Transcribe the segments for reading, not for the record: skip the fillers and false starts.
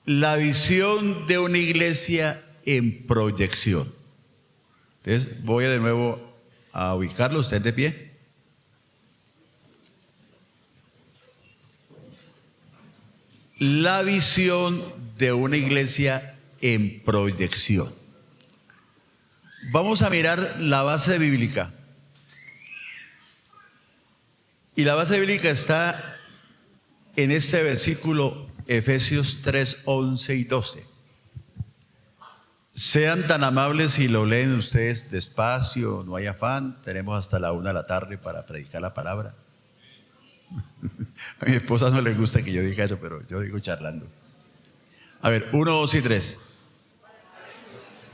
la visión de una iglesia en proyección. Entonces voy de nuevo a ubicarlo, usted de pie. La visión de una iglesia en proyección. Vamos a mirar la base bíblica. Y la base bíblica está en este versículo, Efesios 3, 11 y 12. Sean tan amables y lo leen ustedes despacio, no hay afán. Tenemos hasta la 1 de la tarde para predicar la palabra. A mi esposa no le gusta que yo diga eso, pero yo digo charlando. A ver, 1, 2 y 3.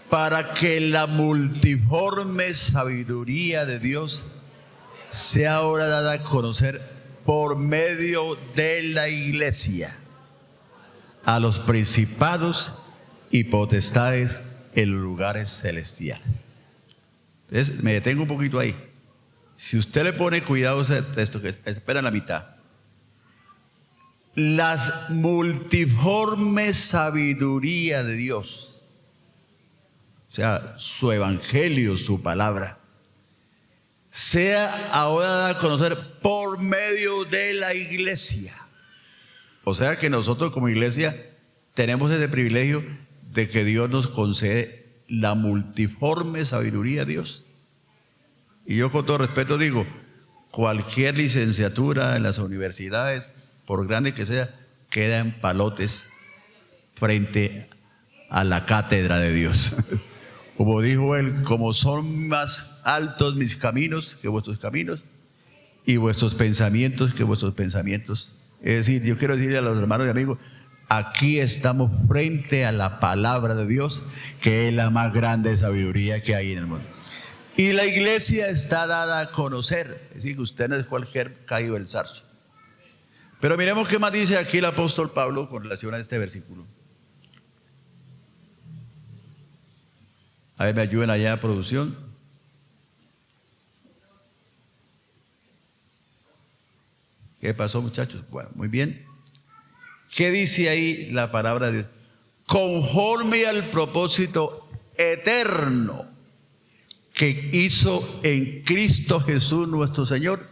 Para que la multiforme sabiduría de Dios sea ahora dada a conocer por medio de la iglesia a los principados y potestades en los lugares celestiales. Entonces, me detengo un poquito ahí. Si usted le pone cuidado a ese texto, que espera en la mitad. La multiforme sabiduría de Dios, o sea, su evangelio, su palabra, sea ahora dada a conocer por medio de la iglesia. O sea que nosotros como iglesia tenemos ese privilegio de que Dios nos concede la multiforme sabiduría de Dios. Y yo con todo respeto digo, cualquier licenciatura en las universidades, por grande que sea, queda en palotes frente a la cátedra de Dios. Como dijo él, como son más altos mis caminos que vuestros caminos y vuestros pensamientos que vuestros pensamientos. Es decir, yo quiero decirle a los hermanos y amigos, aquí estamos frente a la palabra de Dios, que es la más grande sabiduría que hay en el mundo. Y la iglesia está dada a conocer, es decir, que usted no es cualquier caído del zarzo. Pero miremos qué más dice aquí el apóstol Pablo con relación a este versículo. A ver, me ayuden allá a producción. ¿Qué pasó, muchachos? Bueno, muy bien. ¿Qué dice ahí la palabra de Dios? Conforme al propósito eterno que hizo en Cristo Jesús nuestro Señor,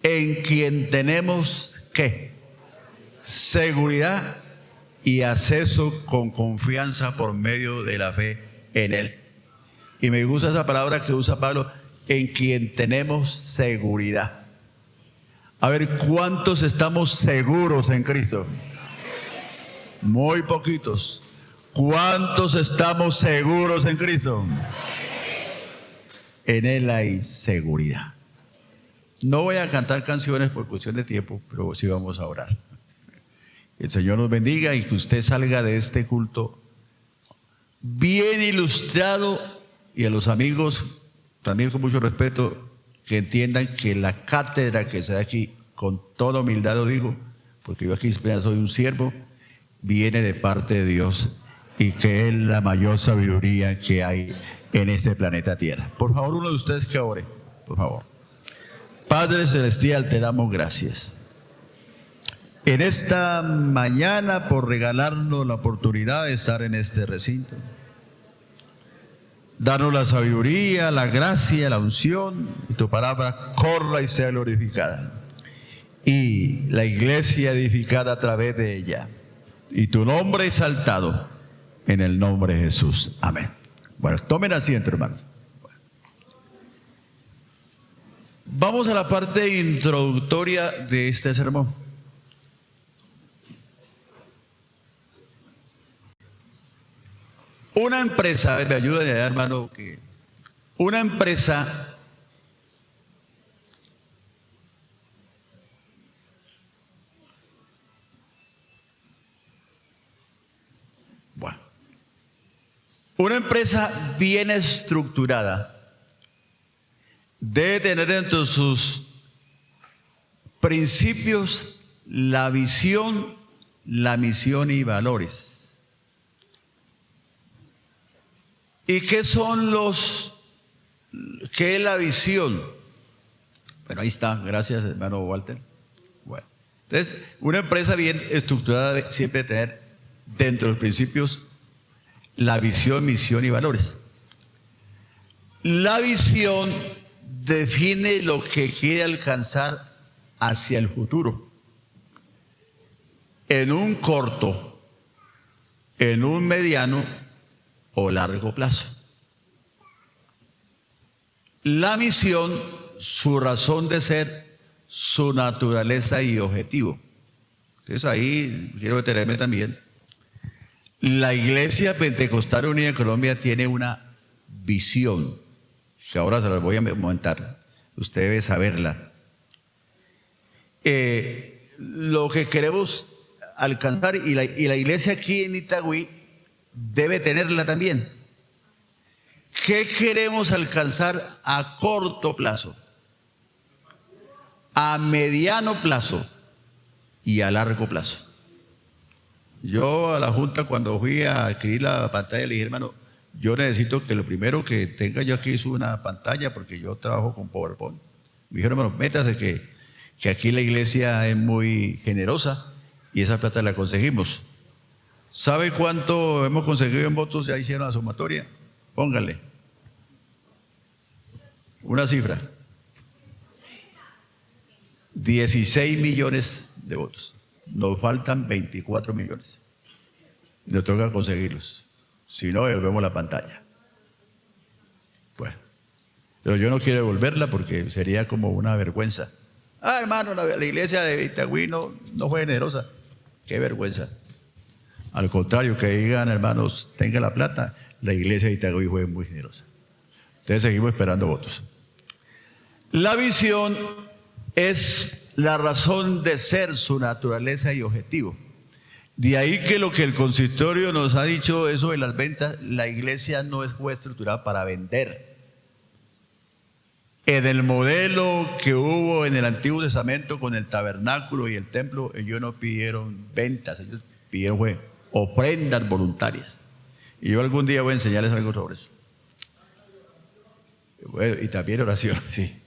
en quien tenemos ¿qué? Seguridad y acceso con confianza por medio de la fe en Él. Y me gusta esa palabra que usa Pablo, en quien tenemos seguridad. A ver, ¿cuántos estamos seguros en Cristo? Muy poquitos. ¿Cuántos estamos seguros en Cristo? En Él hay seguridad. No voy a cantar canciones por cuestión de tiempo, pero sí vamos a orar. El Señor nos bendiga y que usted salga de este culto bien ilustrado, y a los amigos también con mucho respeto que entiendan que la cátedra que se da aquí, con toda humildad lo digo, porque yo aquí soy un siervo, viene de parte de Dios y que es la mayor sabiduría que hay en este planeta Tierra. Por favor, uno de ustedes que ore, por favor. Padre Celestial, te damos gracias en esta mañana por regalarnos la oportunidad de estar en este recinto. Danos la sabiduría, la gracia, la unción, y tu palabra corra y sea glorificada. Y la iglesia edificada a través de ella. Y tu nombre exaltado en el nombre de Jesús. Amén. Bueno, tomen asiento, hermanos. Vamos a la parte introductoria de este sermón. Una empresa, me ayuda ya, hermano, que una empresa bien estructurada debe tener entre sus principios la visión, la misión y valores. ¿Y qué son qué es la visión? Bueno, ahí está, gracias hermano Walter. Bueno, entonces, una empresa bien estructurada debe siempre tener dentro de los principios, la visión, misión y valores. La visión define lo que quiere alcanzar hacia el futuro, en un corto, en un mediano o largo plazo. La misión, su razón de ser, su naturaleza y objetivo. Entonces ahí quiero detenerme también. La Iglesia Pentecostal Unida de Colombia tiene una visión, que ahora se las voy a comentar. Usted debe saberla. Lo que queremos alcanzar, y la iglesia aquí en Itagüí debe tenerla también. ¿Qué queremos alcanzar a corto plazo, a mediano plazo y a largo plazo? Yo a la Junta, cuando fui a adquirir la pantalla, le dije, hermano, yo necesito que lo primero que tenga yo aquí es una pantalla, porque yo trabajo con PowerPoint. Me dijeron, hermano, métase que aquí la iglesia es muy generosa y esa plata la conseguimos. ¿Sabe cuánto hemos conseguido en votos? Ya hicieron la sumatoria. Póngale una cifra: 16 millones de votos. Nos faltan 24 millones. Nos toca conseguirlos. Si no, devolvemos la pantalla. Bueno, pero yo no quiero devolverla porque sería como una vergüenza. Hermano, la iglesia de Itagüí no fue generosa. Qué vergüenza. Al contrario, que digan, hermanos, tenga la plata, la iglesia de Itagüí fue muy generosa. Entonces seguimos esperando votos. La visión es la razón de ser, su naturaleza y objetivo. De ahí que lo que el consistorio nos ha dicho, eso de las ventas, la iglesia no fue estructurada para vender. En el modelo que hubo en el Antiguo Testamento con el tabernáculo y el templo, ellos no pidieron ventas, ellos pidieron ofrendas voluntarias. Y yo algún día voy a enseñarles algo sobre eso. Bueno, y también oración, sí.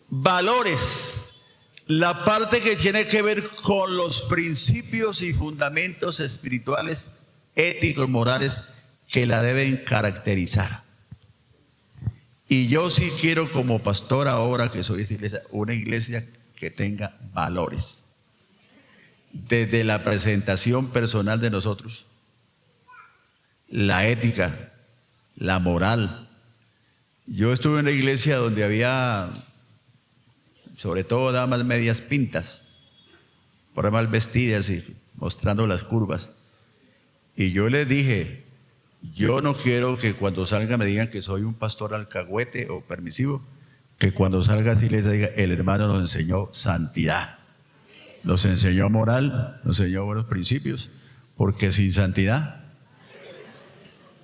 Valores. La parte que tiene que ver con los principios y fundamentos espirituales, éticos, morales, que la deben caracterizar. Y yo sí quiero, como pastor ahora que soy de esta iglesia, una iglesia que tenga valores. Desde la presentación personal de nosotros, la ética, la moral. Yo estuve en una iglesia donde había, sobre todo, damas medias pintas, por ahí mal vestidas y mostrando las curvas. Y yo les dije, yo no quiero que cuando salga me digan que soy un pastor alcahuete o permisivo, que cuando salga así les diga, el hermano nos enseñó santidad, nos enseñó moral, nos enseñó buenos principios, porque sin santidad.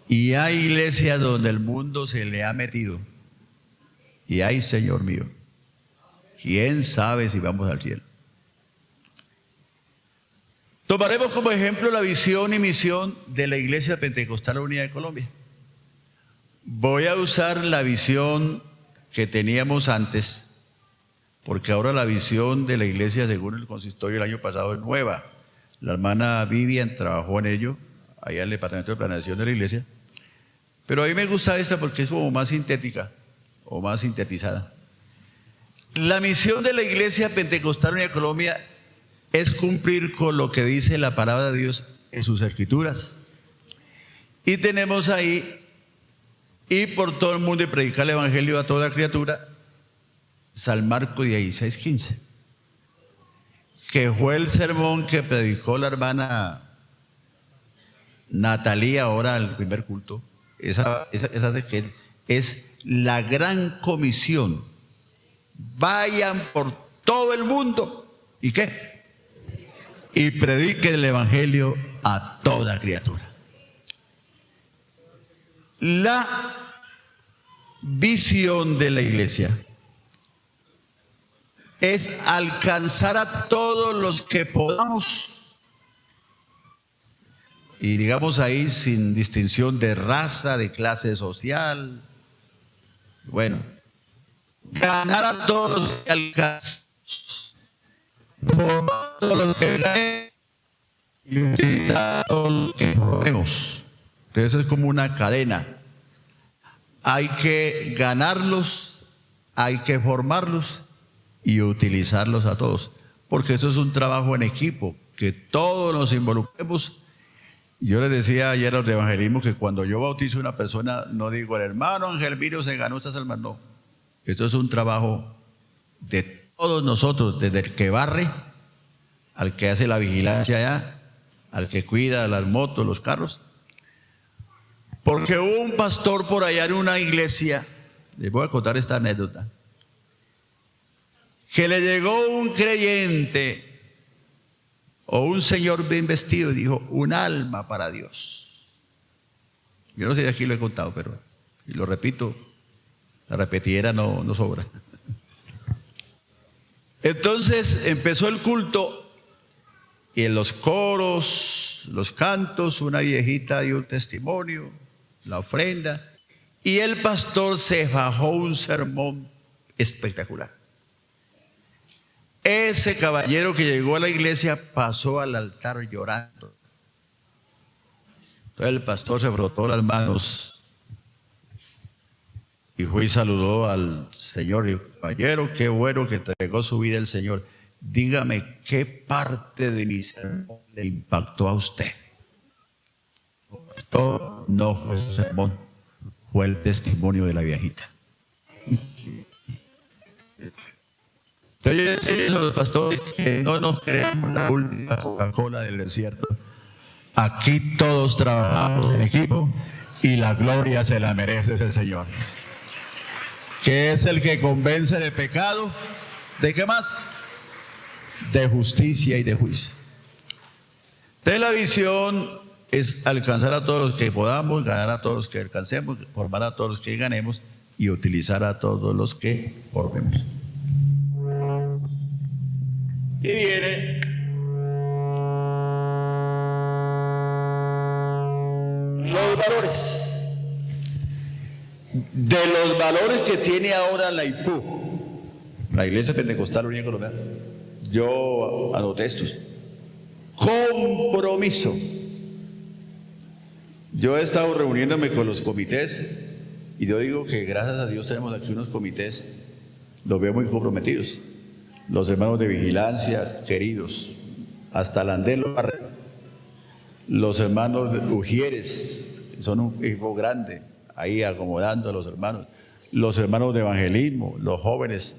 Y hay iglesias donde el mundo se le ha metido. Y ay, Señor mío, ¿quién sabe si vamos al cielo? Tomaremos como ejemplo la visión y misión de la Iglesia Pentecostal Unida de Colombia. Voy a usar la visión que teníamos antes, porque ahora la visión de la iglesia, según el consistorio el año pasado, es nueva. La hermana Vivian trabajó en ello, allá en el departamento de planeación de la iglesia. Pero a mí me gusta esta porque es como más sintética o más sintetizada. La misión de la Iglesia Pentecostal Unida de Colombia es cumplir con lo que dice la palabra de Dios en sus escrituras. Y tenemos ahí, y por todo el mundo y predicar el evangelio a toda criatura, San Marcos 16:15, que fue el sermón que predicó la hermana Natalia ahora al primer culto. Esa es la gran comisión. Vayan por todo el mundo. ¿Y qué? Y prediquen el evangelio a toda criatura. La visión de la iglesia es alcanzar a todos los que podamos. Y digamos ahí sin distinción de raza, de clase social. Bueno, ganar a todos los que alcanzamos, todos los que y utilizar a todos los que podemos. Entonces es como una cadena. Hay que ganarlos, hay que formarlos y utilizarlos a todos. Porque eso es un trabajo en equipo, que todos nos involucremos. Yo les decía ayer a los de evangelismo que cuando yo bautizo a una persona, no digo el hermano Angelmiro se ganó estas almas, no. Esto es un trabajo de todos nosotros, desde el que barre, al que hace la vigilancia allá, al que cuida las motos, los carros. Porque hubo un pastor por allá en una iglesia, les voy a contar esta anécdota, que le llegó un creyente o un señor bien vestido y dijo, un alma para Dios. Yo no sé si aquí lo he contado, pero y lo repito, la repetidera no sobra. Entonces empezó el culto y en los coros, los cantos, una viejita dio un testimonio, la ofrenda, y el pastor se fajó un sermón espectacular. Ese caballero que llegó a la iglesia pasó al altar llorando. Entonces el pastor se frotó las manos y fue y saludó al Señor y dijo, caballero, qué bueno que entregó su vida el Señor. Dígame, ¿qué parte de mi sermón le impactó a usted? Pastor, no fue su sermón, fue el testimonio de la viejita. Entonces yo decía eso a los pastores, que no nos creamos la última Coca-Cola del desierto. Aquí todos trabajamos en equipo y la gloria se la merece el Señor, que es el que convence de pecado, ¿de qué más? De justicia y de juicio. Entonces la visión es alcanzar a todos los que podamos, ganar a todos los que alcancemos, formar a todos los que ganemos y utilizar a todos los que formemos. Y viene los valores. De los valores que tiene ahora la IPU, la Iglesia Pentecostal Unida Colombiana, yo anoté estos. Compromiso. Yo he estado reuniéndome con los comités y yo digo que gracias a Dios tenemos aquí unos comités, los veo muy comprometidos. Los hermanos de vigilancia, queridos, hasta Landelo, los hermanos Ujieres, son un equipo grande, ahí acomodando a los hermanos de evangelismo, los jóvenes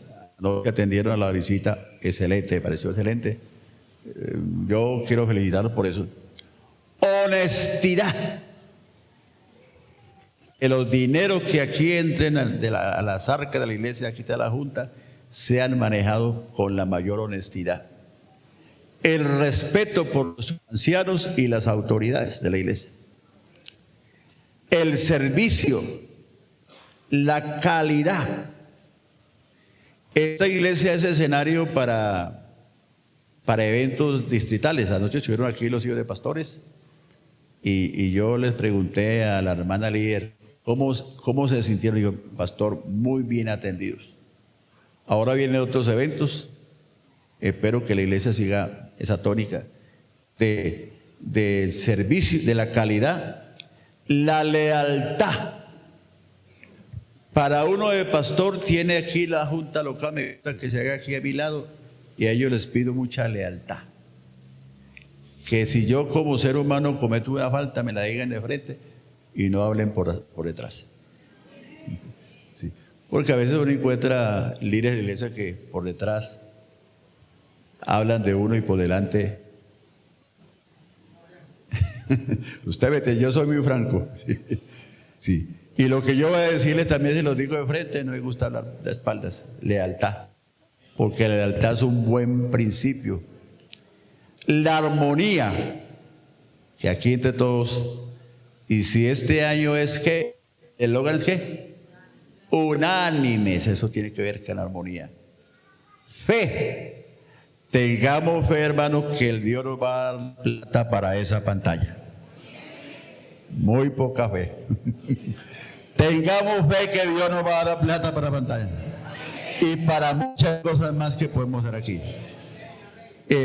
que atendieron a la visita, excelente, me pareció excelente. Yo quiero felicitarlos por eso. Honestidad. Que los dineros que aquí entren a las arcas de la iglesia, aquí está la Junta, sean manejados con la mayor honestidad. El respeto por los ancianos y las autoridades de la iglesia. El servicio, la calidad. Esta iglesia es escenario para eventos distritales. Anoche estuvieron aquí los hijos de pastores y yo les pregunté a la hermana líder cómo se sintieron. Y dijo, pastor, muy bien atendidos. Ahora vienen otros eventos. Espero que la iglesia siga esa tónica de servicio, de la calidad, la lealtad. Para uno de pastor tiene aquí la junta local, me gusta que se haga aquí a mi lado, y a ellos les pido mucha lealtad. Que si yo como ser humano cometo una falta, me la digan de frente y no hablen por detrás. Sí. Porque a veces uno encuentra líderes de la iglesia que por detrás hablan de uno y por delante. Usted vete, yo soy muy franco. Sí. Sí. Y lo que yo voy a decirles también se los digo de frente, no me gusta hablar de espaldas. Lealtad. Porque la lealtad es un buen principio. La armonía. Que aquí entre todos. Y si este año es que, el eslogan es que, unánimes, eso tiene que ver con la armonía. Fe. Tengamos fe, hermanos, que el Dios nos va a dar plata para esa pantalla. Muy poca fe. Tengamos fe que Dios nos va a dar plata para la pantalla. Y para muchas cosas más que podemos hacer aquí.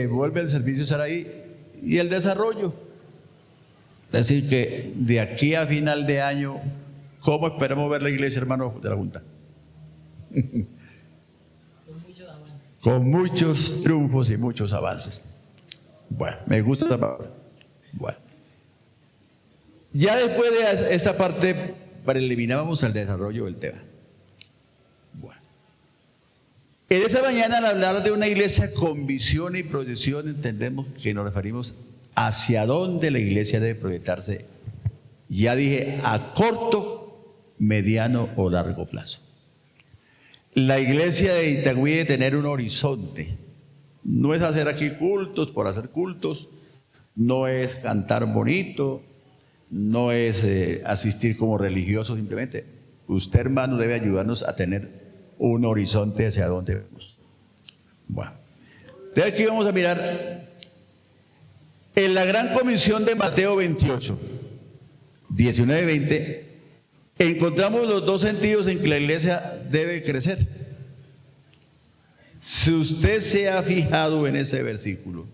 Vuelve el servicio a estar ahí y el desarrollo. Es decir, que de aquí a final de año, ¿cómo esperamos ver la iglesia, hermano de la Junta? Con muchos triunfos y muchos avances. Bueno, me gusta esta palabra. Bueno. Ya después de esa parte preliminábamos al desarrollo del tema. Bueno. En esa mañana, al hablar de una iglesia con visión y proyección, entendemos que nos referimos hacia dónde la iglesia debe proyectarse. Ya dije, a corto, mediano o largo plazo. La iglesia de Itagüí debe tener un horizonte. No es hacer aquí cultos por hacer cultos, no es cantar bonito, no es asistir como religioso simplemente. Usted, hermano, debe ayudarnos a tener un horizonte hacia dónde vamos. Bueno, de aquí vamos a mirar en la gran comisión de Mateo 28, 19-20. Encontramos los dos sentidos en que la iglesia debe crecer. Si usted se ha fijado en ese versículo,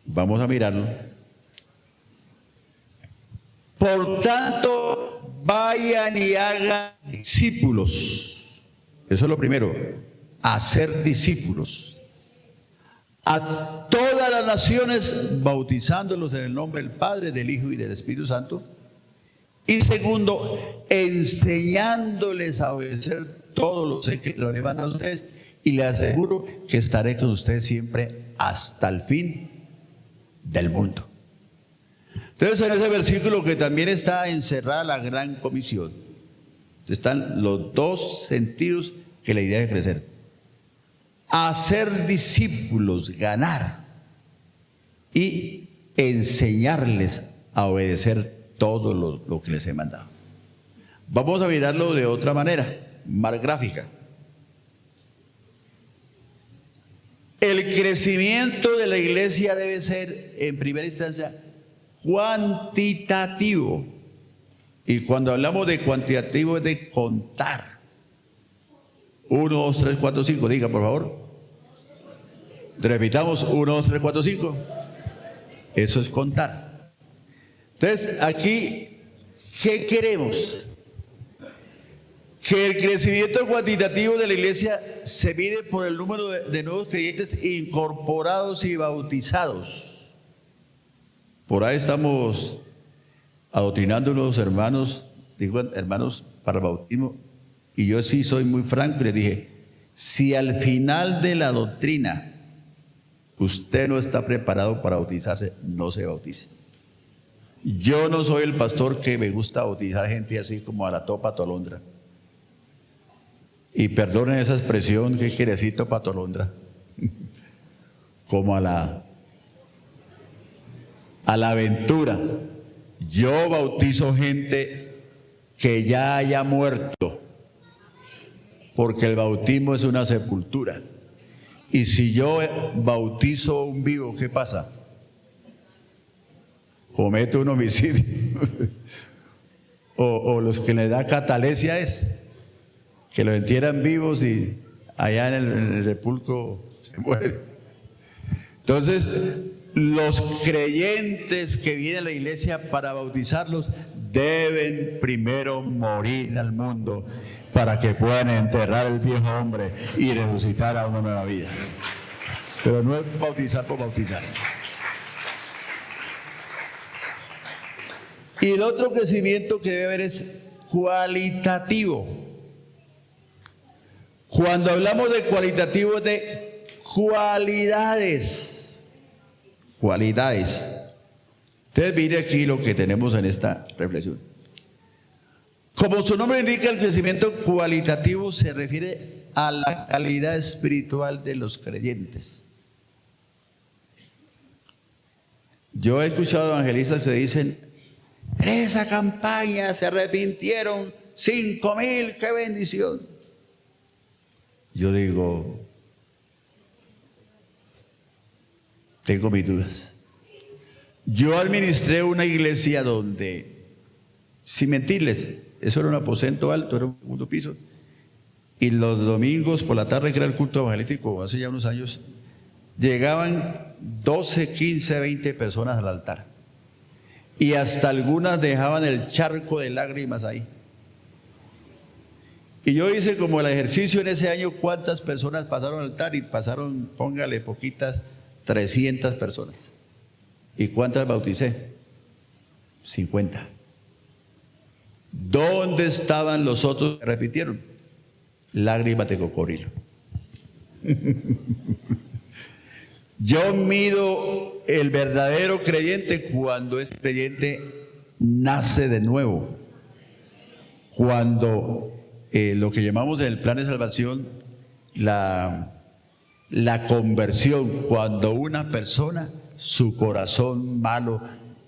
vamos a mirarlo. Por tanto, vayan y hagan discípulos. Eso es lo primero, hacer discípulos. A todas las naciones, bautizándolos en el nombre del Padre, del Hijo y del Espíritu Santo. Y segundo, enseñándoles a obedecer todo lo que lo llevan a ustedes. Y les aseguro que estaré con ustedes siempre hasta el fin del mundo. Entonces, en ese versículo que también está encerrada la gran comisión, están los dos sentidos que la idea de crecer. Hacer discípulos, ganar, y enseñarles a obedecer todo lo que les he mandado. Vamos a mirarlo de otra manera, más gráfica. El crecimiento de la iglesia debe ser, en primera instancia, cuantitativo. Y cuando hablamos de cuantitativo es de contar. 1, 2, 3, 4, 5, diga por favor. Repitamos, 1, 2, 3, 4, 5. Eso es contar. Entonces, aquí, ¿qué queremos? Que el crecimiento cuantitativo de la iglesia se mide por el número de nuevos creyentes incorporados y bautizados. Por ahí estamos adoctrinando a los hermanos, digo hermanos, para el bautismo. Y yo sí soy muy franco y les dije, si al final de la doctrina usted no está preparado para bautizarse, no se bautice. Yo no soy el pastor que me gusta bautizar gente así como a la topa tolondra. Y perdonen esa expresión, ¿qué quiere decir topa tolondra? Como a la aventura. Yo bautizo gente que ya haya muerto, porque el bautismo es una sepultura. Y si yo bautizo a un vivo, ¿qué pasa? Comete un homicidio. o los que le da catalesia es que lo entierran vivos y allá en el sepulcro se mueren. Entonces, los creyentes que vienen a la iglesia para bautizarlos deben primero morir al mundo para que puedan enterrar el viejo hombre y resucitar a una nueva vida. Pero no es bautizar por bautizar. Y el otro crecimiento que debe haber es cualitativo. Cuando hablamos de cualitativo es de cualidades. Cualidades. Entonces mire aquí lo que tenemos en esta reflexión. Como su nombre indica, el crecimiento cualitativo se refiere a la calidad espiritual de los creyentes. Yo he escuchado evangelistas que dicen, en esa campaña se arrepintieron 5,000, qué bendición. Yo digo, tengo mis dudas. Yo administré una iglesia donde, sin mentirles, eso era un aposento alto, era un segundo piso, y los domingos por la tarde, que era el culto evangelístico hace ya unos años, llegaban 12, 15, 20 personas al altar. Y hasta algunas dejaban el charco de lágrimas ahí. Y yo hice como el ejercicio en ese año, cuántas personas pasaron al altar, y pasaron, póngale poquitas, 300 personas. ¿Y cuántas bauticé? 50. ¿Dónde estaban los otros que repitieron? Lágrimas de cocodrilo. Yo mido el verdadero creyente cuando ese creyente nace de nuevo. Cuando lo que llamamos en el plan de salvación la conversión, cuando una persona, su corazón malo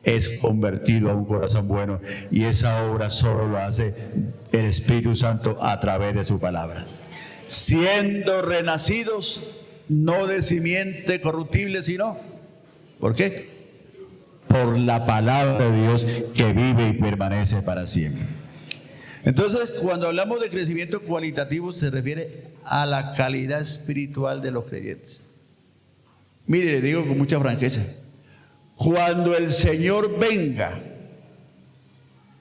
es convertido a un corazón bueno, y esa obra solo lo hace el Espíritu Santo a través de su palabra. Siendo renacidos, no de simiente corruptible, sino, ¿por qué? Por la palabra de Dios que vive y permanece para siempre. Entonces, cuando hablamos de crecimiento cualitativo, se refiere a la calidad espiritual de los creyentes. Mire, le digo con mucha franqueza, cuando el Señor venga,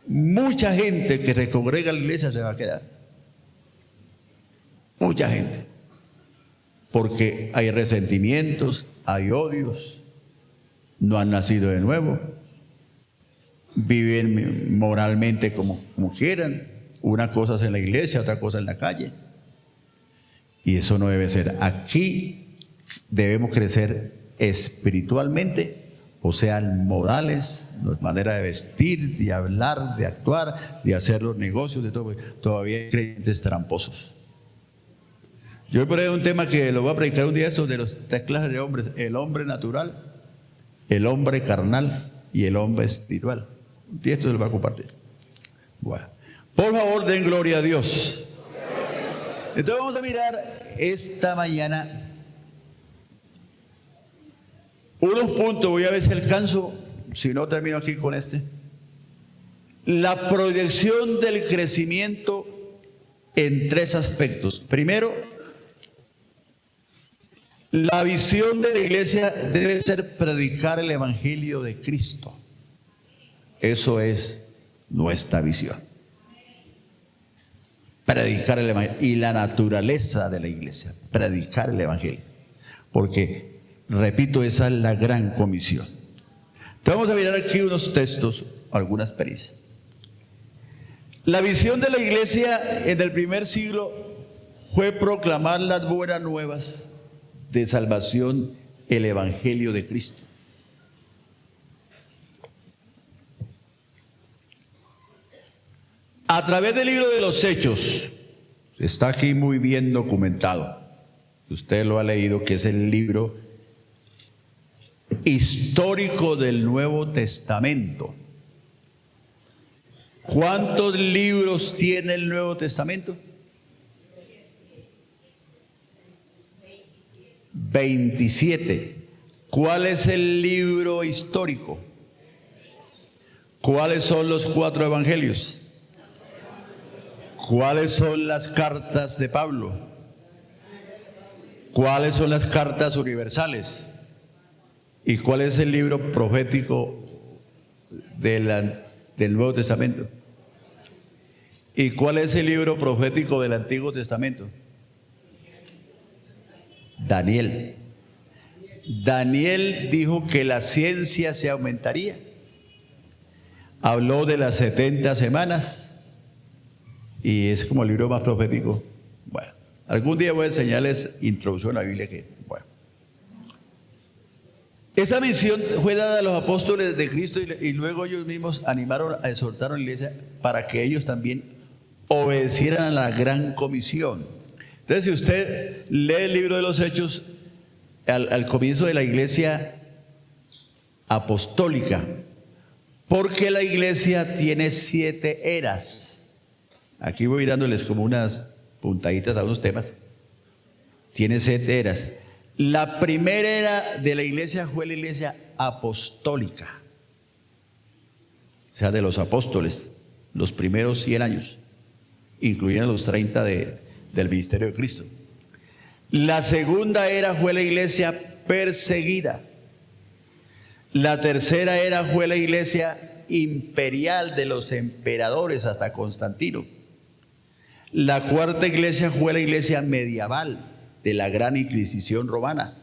mucha gente que se congrega en la iglesia se va a quedar. Mucha gente. Porque hay resentimientos, hay odios, no han nacido de nuevo, viven moralmente como quieran, una cosa es en la iglesia, otra cosa en la calle, y eso no debe ser. Aquí debemos crecer espiritualmente, o sea, en modales, manera de vestir, de hablar, de actuar, de hacer los negocios, de todo. Todavía hay creyentes tramposos. Yo voy a poner un tema que lo voy a predicar un día, estos de las tres clases de hombres: el hombre natural, el hombre carnal y el hombre espiritual. Y esto se lo voy a compartir. Bueno, por favor, den gloria a Dios. Entonces vamos a mirar esta mañana unos puntos, voy a ver si alcanzo, si no termino aquí con este. La proyección del crecimiento en tres aspectos. Primero, la visión de la iglesia debe ser predicar el evangelio de Cristo. Eso es nuestra visión. Predicar el evangelio. Y la naturaleza de la iglesia, predicar el evangelio. Porque, repito, esa es la gran comisión. Entonces vamos a mirar aquí unos textos, algunas experiencias. La visión de la iglesia en el primer siglo fue proclamar las buenas nuevas de salvación, el evangelio de Cristo. A través del libro de los Hechos, está aquí muy bien documentado. Usted lo ha leído, que es el libro histórico del Nuevo Testamento. ¿Cuántos libros tiene el Nuevo Testamento? 27. ¿Cuál es el libro histórico? ¿Cuáles son los 4 evangelios? ¿Cuáles son las cartas de Pablo? ¿Cuáles son las cartas universales? ¿Y cuál es el libro profético del Nuevo Testamento? ¿Y cuál es el libro profético del Antiguo Testamento? Daniel. Daniel dijo que la ciencia se aumentaría. Habló de las 70 semanas. Y es como el libro más profético. Bueno, algún día voy a enseñarles introducción a la Biblia bueno. Esa misión fue dada a los apóstoles de Cristo y luego ellos mismos animaron, exhortaron a la iglesia para que ellos también obedecieran a la gran comisión. Entonces, si usted lee el libro de los Hechos, al comienzo de la iglesia apostólica, porque la iglesia tiene 7 eras. Aquí voy dándoles como unas puntaditas a unos temas. Tiene 7 eras. La primera era de la iglesia fue la iglesia apostólica, o sea, de los apóstoles, los primeros 100 años, incluyendo los 30 de del ministerio de Cristo. La segunda era fue la iglesia perseguida. La tercera era fue la iglesia imperial de los emperadores hasta Constantino. La cuarta iglesia fue la iglesia medieval de la Gran Inquisición romana.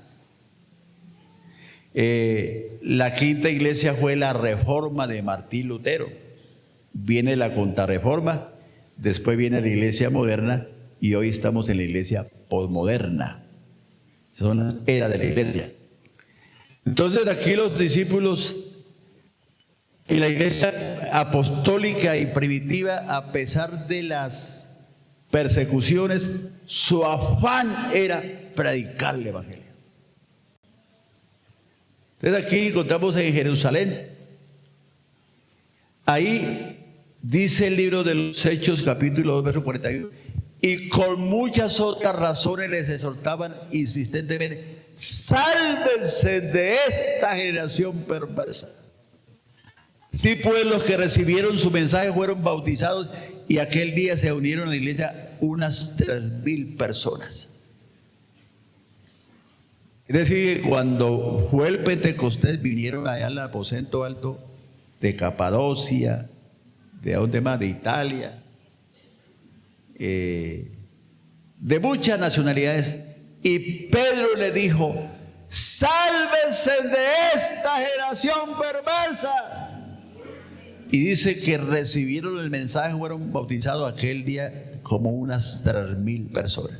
La quinta iglesia fue la Reforma de Martín Lutero. Viene la Contrarreforma, después viene la iglesia moderna y hoy estamos en la iglesia posmoderna. Son las eras de la iglesia. Entonces aquí los discípulos y la iglesia apostólica y primitiva, a pesar de las persecuciones, su afán era predicar el evangelio. Entonces aquí encontramos en Jerusalén. Ahí dice el libro de los Hechos, capítulo 2, verso 41. Y con muchas otras razones les exhortaban insistentemente: sálvense de esta generación perversa. Sí, pues los que recibieron su mensaje fueron bautizados, y aquel día se unieron a la iglesia unas 3,000 personas. Es decir, cuando fue el Pentecostés, vinieron allá al aposento alto de Capadocia, de donde más, de Italia, de muchas nacionalidades, y Pedro le dijo: sálvense de esta generación perversa. Y dice que recibieron el mensaje, fueron bautizados aquel día como unas 3,000 personas.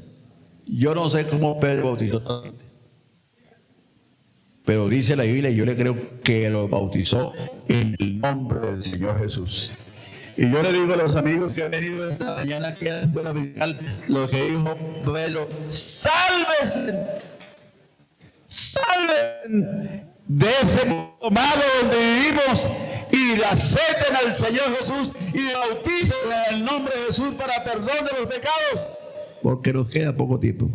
Yo no sé cómo Pedro bautizó tanta gente, pero dice la Biblia, y yo le creo que los bautizó en el nombre del Señor Jesús. Y yo le digo a los amigos que han venido esta mañana aquí a la escuela dominical, lo que dijo Pedro: sálvense, salven de ese mundo malo donde vivimos, y acepten al Señor Jesús y bauticen en el nombre de Jesús para perdón de los pecados, porque nos queda poco tiempo.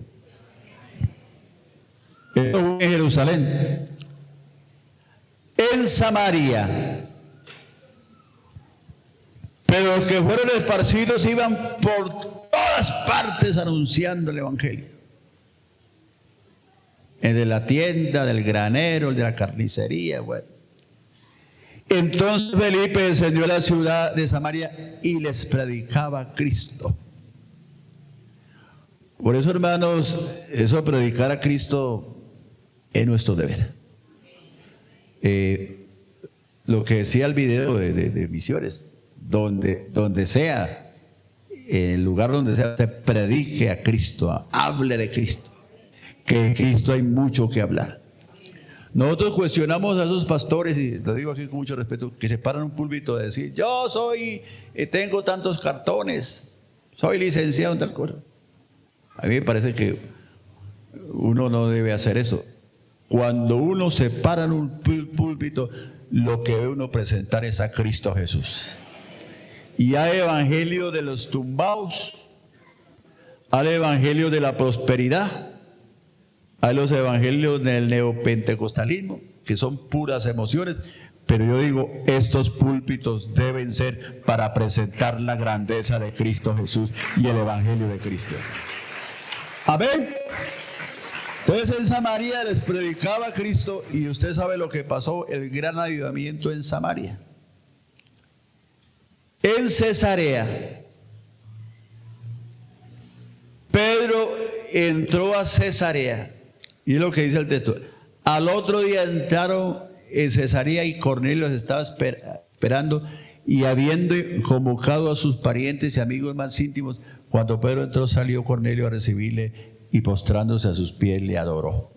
Esto en Jerusalén. En Samaria. Pero los que fueron esparcidos iban por todas partes anunciando el evangelio. El de la tienda, del granero, el de la carnicería, bueno. Entonces Felipe descendió a la ciudad de Samaria y les predicaba a Cristo. Por eso, hermanos, eso de predicar a Cristo es nuestro deber. Lo que decía el video de misiones, donde sea, en el lugar donde sea, usted predique a Cristo, hable de Cristo, que de Cristo hay mucho que hablar. Nosotros cuestionamos a esos pastores, y lo digo aquí con mucho respeto, que se paran un púlpito de decir: yo soy, tengo tantos cartones, soy licenciado en tal cosa. A mí me parece que uno no debe hacer eso. Cuando uno se para en un púlpito, lo que debe uno presentar es a Cristo Jesús. Y hay evangelio de los tumbados, hay evangelio de la prosperidad, hay los evangelios del neopentecostalismo, que son puras emociones. Pero yo digo, estos púlpitos deben ser para presentar la grandeza de Cristo Jesús y el evangelio de Cristo. Amén. Entonces en Samaria les predicaba a Cristo, y usted sabe lo que pasó, el gran avivamiento en Samaria. En Cesarea, Pedro entró a Cesarea, y es lo que dice el texto. Al otro día entraron en Cesarea, y Cornelio los estaba esperando, y habiendo convocado a sus parientes y amigos más íntimos, cuando Pedro entró, salió Cornelio a recibirle, y postrándose a sus pies le adoró.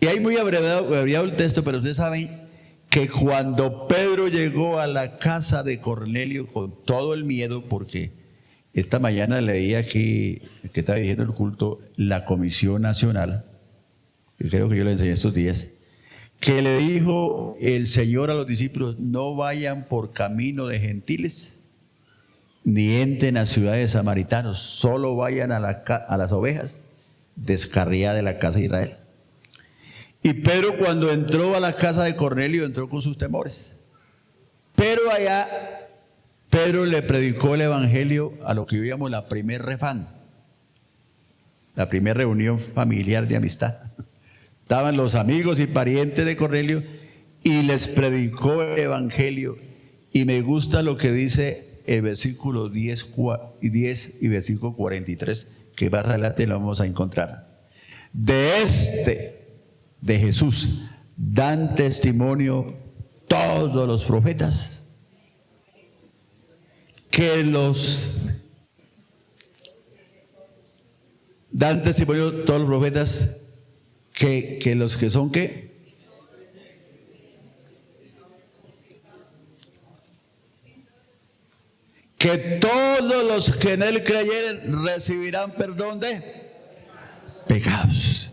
Y hay muy abreviado el texto, pero ustedes saben que cuando Pedro llegó a la casa de Cornelio con todo el miedo, porque esta mañana leí aquí, que estaba diciendo el culto, la Comisión Nacional, que creo que yo le enseñé estos días, que le dijo el Señor a los discípulos: no vayan por camino de gentiles, ni entren a ciudades samaritanos, solo vayan a las ovejas descarriadas de la casa de Israel. Y Pedro, cuando entró a la casa de Cornelio, entró con sus temores. Pero allá Pedro le predicó el evangelio a lo que vivíamos la primer refán, la primera reunión familiar de amistad. Estaban los amigos y parientes de Cornelio y les predicó el evangelio. Y me gusta lo que dice el versículo 10 y versículo 43, que más adelante lo vamos a encontrar. De Jesús, dan testimonio todos los profetas, dan testimonio todos los profetas, que los que son ¿qué? Que todos los que en él creyeren recibirán perdón de pecados.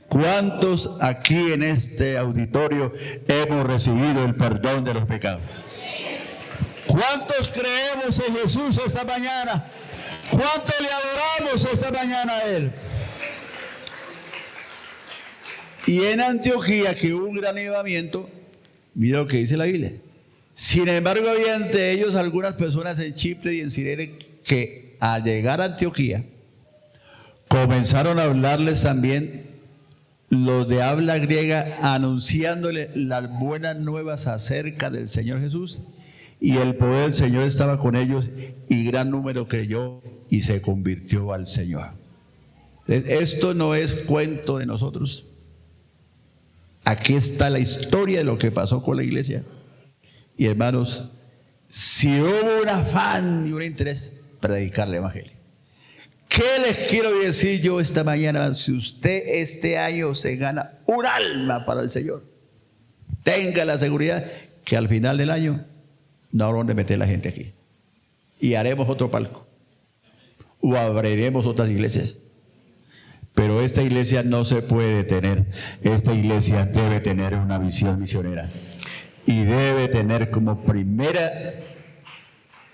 ¿Cuántos aquí en este auditorio hemos recibido el perdón de los pecados? ¿Cuántos creemos en Jesús esta mañana? ¿Cuánto le adoramos esta mañana a Él? Y en Antioquía, que hubo un gran avivamiento, mira lo que dice la Biblia. Sin embargo, había entre ellos algunas personas en Chipre y en Cirene que al llegar a Antioquía comenzaron a hablarles también los de habla griega, anunciándole las buenas nuevas acerca del Señor Jesús, y el poder del Señor estaba con ellos y gran número creyó y se convirtió al Señor. Esto no es cuento de nosotros. Aquí está la historia de lo que pasó con la iglesia. Y hermanos, si hubo un afán y un interés, predicar el evangelio. ¿Qué les quiero decir yo esta mañana? Si usted este año se gana un alma para el Señor, tenga la seguridad que al final del año no habrá donde meter la gente aquí. Y haremos otro palco. O abriremos otras iglesias. Pero esta iglesia no se puede detener. Esta iglesia debe tener una visión misionera. Y debe tener como primera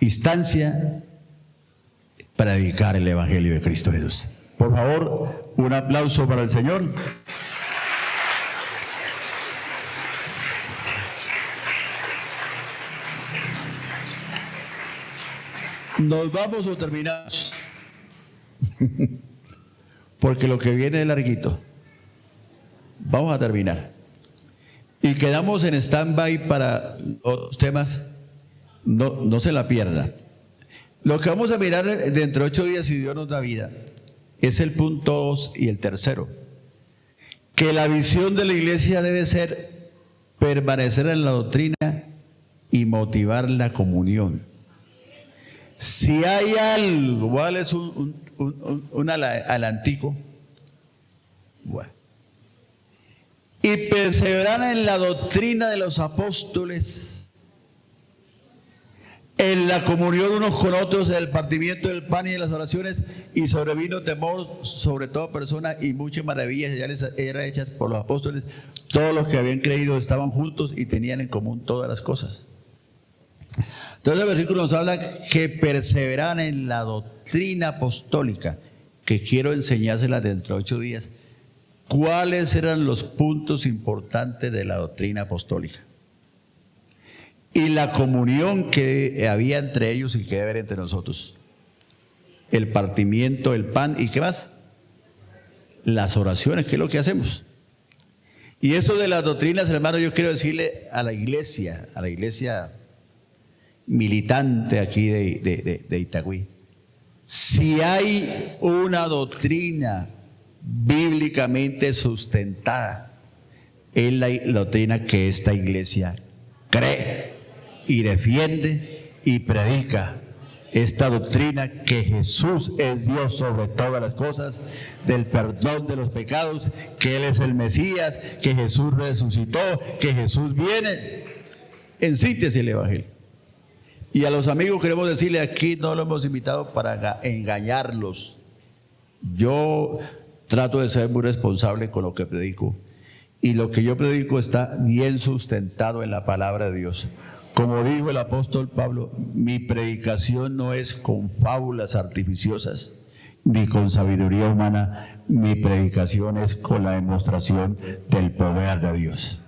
instancia predicar el evangelio de Cristo Jesús. Por favor, un aplauso para el Señor. ¿Nos vamos o terminamos? Porque lo que viene es larguito. Vamos a terminar. Y quedamos en stand-by para los temas. No se la pierda. Lo que vamos a mirar dentro de 8 días, si Dios nos da vida, es el punto 2 y el tercero. Que la visión de la iglesia debe ser permanecer en la doctrina y motivar la comunión. Si hay algo, voy a darles un adelantico. Bueno. Y perseverar en la doctrina de los apóstoles, en la comunión unos con otros, en el partimiento del pan y en las oraciones, y sobrevino temor sobre toda persona, y muchas maravillas ya les eran hechas por los apóstoles. Todos los que habían creído estaban juntos y tenían en común todas las cosas. Entonces el versículo nos habla que perseveran en la doctrina apostólica, que quiero enseñársela dentro de 8 días. ¿Cuáles eran los puntos importantes de la doctrina apostólica? Y la comunión que había entre ellos y que debe haber entre nosotros. El partimiento del pan y ¿qué más? Las oraciones, que es lo que hacemos. Y eso de las doctrinas, hermano, yo quiero decirle a la iglesia militante aquí de Itagüí, si hay una doctrina bíblicamente sustentada, es la doctrina que esta iglesia cree y defiende y predica. Esta doctrina que Jesús es Dios sobre todas las cosas, del perdón de los pecados, que Él es el Mesías, que Jesús resucitó, que Jesús viene. En síntesis, el evangelio. Y a los amigos queremos decirle, aquí no lo hemos invitado para engañarlos. Yo trato de ser muy responsable con lo que predico. Y lo que yo predico está bien sustentado en la palabra de Dios. Como dijo el apóstol Pablo, mi predicación no es con fábulas artificiosas ni con sabiduría humana. Mi predicación es con la demostración del poder de Dios.